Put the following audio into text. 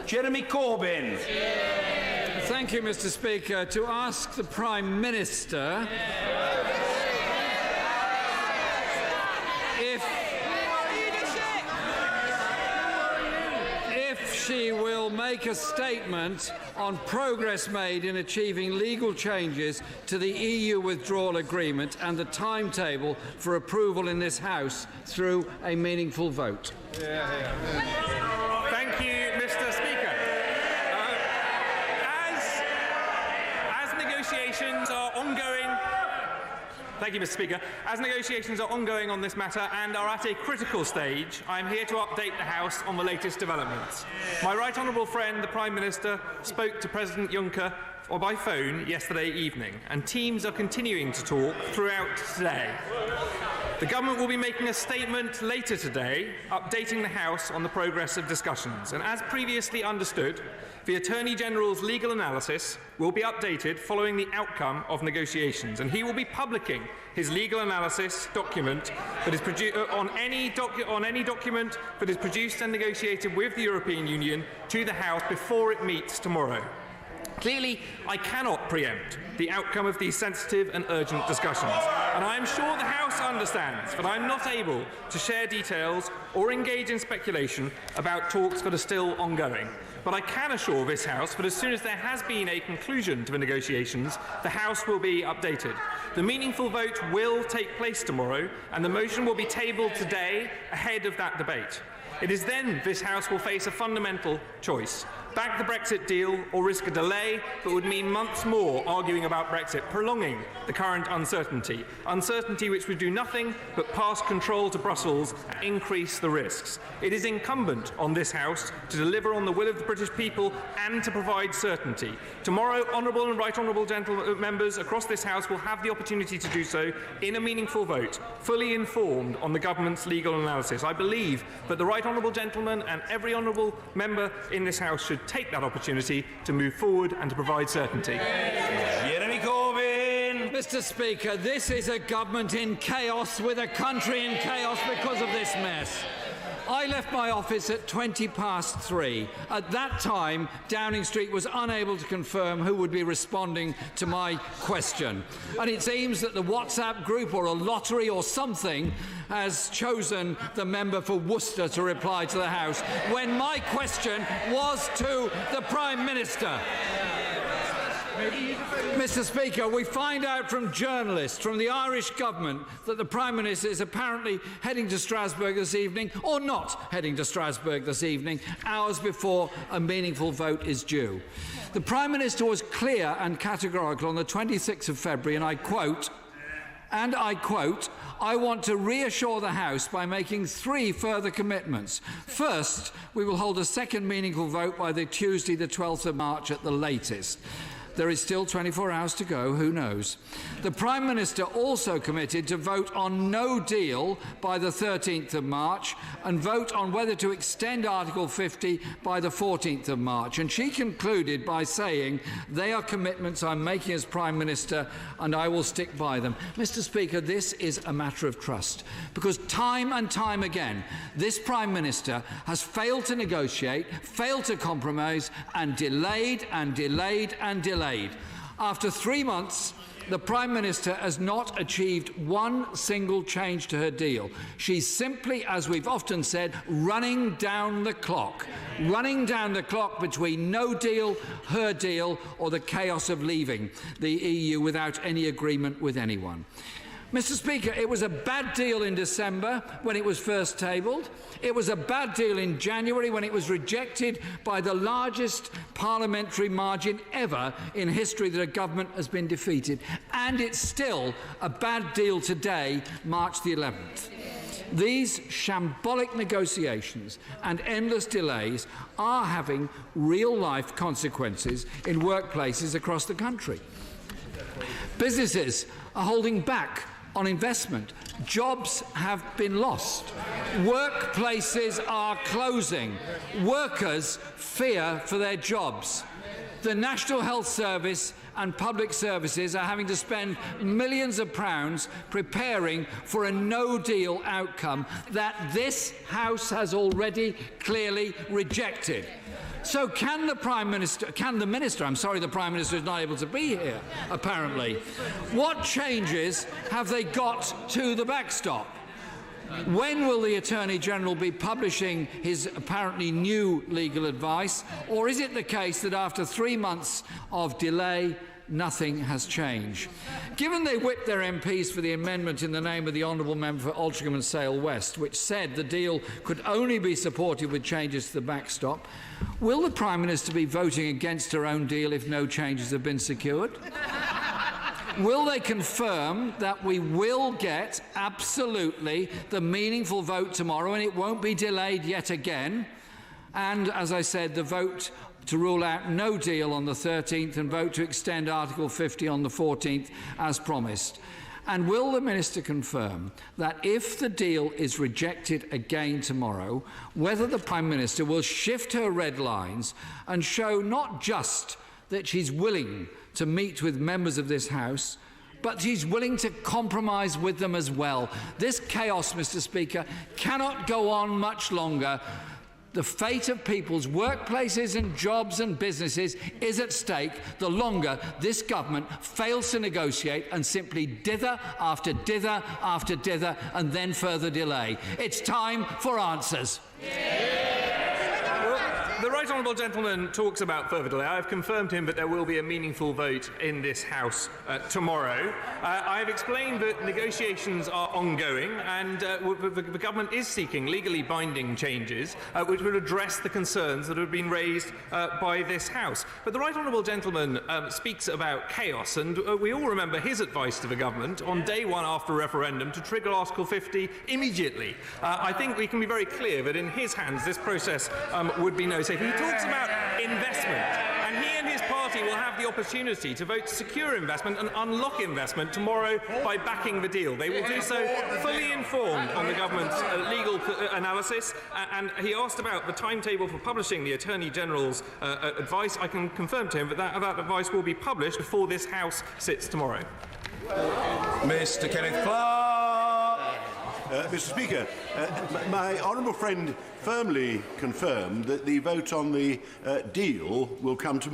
Jeremy Corbyn. Thank you, Mr. Speaker. To ask the Prime Minister if she will make a statement on progress made in achieving legal changes to the EU withdrawal agreement and the timetable for approval in this House through a meaningful vote. Thank you, Mr. Speaker. As negotiations are ongoing, thank you, Mr. Speaker. As negotiations are ongoing on this matter and are at a critical stage, I am here to update the House on the latest developments. My right honourable friend, the Prime Minister, spoke to President Juncker by phone yesterday evening, and teams are continuing to talk throughout today. The Government will be making a statement later today, updating the House on the progress of discussions. And as previously understood, the Attorney-General's legal analysis will be updated following the outcome of negotiations, and he will be publishing his legal analysis document that is on any document that is produced and negotiated with the European Union to the House before it meets tomorrow. Clearly, I cannot preempt the outcome of these sensitive and urgent discussions, and I am sure the House understands that I am not able to share details or engage in speculation about talks that are still ongoing. But I can assure this House that as soon as there has been a conclusion to the negotiations, the House will be updated. The meaningful vote will take place tomorrow, and the motion will be tabled today ahead of that debate. It is then this House will face a fundamental choice: back the Brexit deal or risk a delay that would mean months more arguing about Brexit, prolonging the current uncertainty which would do nothing but pass control to Brussels and increase the risks. It is incumbent on this House to deliver on the will of the British people and to provide certainty. Tomorrow, honourable and right honourable members across this House will have the opportunity to do so in a meaningful vote, fully informed on the Government's legal analysis. I believe that the right honourable gentleman and every honourable member in this House should take that opportunity to move forward and to provide certainty. Jeremy Corbyn. Mr. Speaker, this is a government in chaos with a country in chaos because of this mess. I left my office at 3:20. At that time, Downing Street was unable to confirm who would be responding to my question. And it seems that the WhatsApp group or a lottery or something has chosen the member for Worcester to reply to the House when my question was to the Prime Minister. Mr. Speaker, we find out from journalists from the Irish government that the Prime Minister is apparently heading to Strasbourg this evening, or not heading to Strasbourg this evening, hours before a meaningful vote is due. The Prime Minister was clear and categorical on the 26th of February, and I quote, "I want to reassure the House by making 3 further commitments. First, we will hold a second meaningful vote by the Tuesday, the 12th of March at the latest. There is still 24 hours to go, who knows. The Prime Minister also committed to vote on no deal by the 13th of March and vote on whether to extend Article 50 by the 14th of March. And she concluded by saying, they are commitments I'm making as Prime Minister and I will stick by them. Mr. Speaker, this is a matter of trust, because time and time again, this Prime Minister has failed to negotiate, failed to compromise, and delayed and delayed and delayed. After 3 months, the Prime Minister has not achieved one single change to her deal. She's simply, as we've often said, running down the clock between no deal, her deal, or the chaos of leaving the EU without any agreement with anyone. Mr. Speaker, it was a bad deal in December when it was first tabled. It was a bad deal in January when it was rejected by the largest parliamentary margin ever in history that a government has been defeated. And it's still a bad deal today, March the 11th. These shambolic negotiations and endless delays are having real-life consequences in workplaces across the country. Businesses are holding back on investment. Jobs have been lost. Workplaces are closing. Workers fear for their jobs. The National Health Service and public services are having to spend millions of pounds preparing for a no-deal outcome that this House has already clearly rejected. So can the Prime Minister, I'm sorry the Prime Minister is not able to be here, apparently. What changes have they got to the backstop? When will the Attorney-General be publishing his apparently new legal advice? Or is it the case that after 3 months of delay, nothing has changed? Given they whipped their MPs for the amendment in the name of the Honourable Member for Altrincham and Sale West, which said the deal could only be supported with changes to the backstop, will the Prime Minister be voting against her own deal if no changes have been secured? Will they confirm that we will get absolutely the meaningful vote tomorrow and it won't be delayed yet again? And, as I said, the vote to rule out no deal on the 13th and vote to extend Article 50 on the 14th as promised? And will the Minister confirm that if the deal is rejected again tomorrow, whether the Prime Minister will shift her red lines and show not just that she's willing to meet with members of this House, but she's willing to compromise with them as well? This chaos, Mr. Speaker, cannot go on much longer. The fate of people's workplaces and jobs and businesses is at stake the longer this government fails to negotiate and simply dither after dither after dither and then further delay. It's time for answers. The Right Honourable Gentleman talks about further delay. I have confirmed to him that there will be a meaningful vote in this House tomorrow. I have explained that negotiations are ongoing and the government is seeking legally binding changes which would address the concerns that have been raised by this House. But the Right Honourable Gentleman speaks about chaos, and we all remember his advice to the government on day one after a referendum to trigger Article 50 immediately. I think we can be very clear that in his hands this process would be no safe. He talks about investment, and he and his party will have the opportunity to vote to secure investment and unlock investment tomorrow by backing the deal. They will do so fully informed on the government's legal analysis, and he asked about the timetable for publishing the Attorney-General's advice. I can confirm to him that that advice will be published before this House sits tomorrow. Mr. Kenneth Clark. Mr. Speaker, my honourable friend firmly confirmed that the vote on the deal will come tomorrow.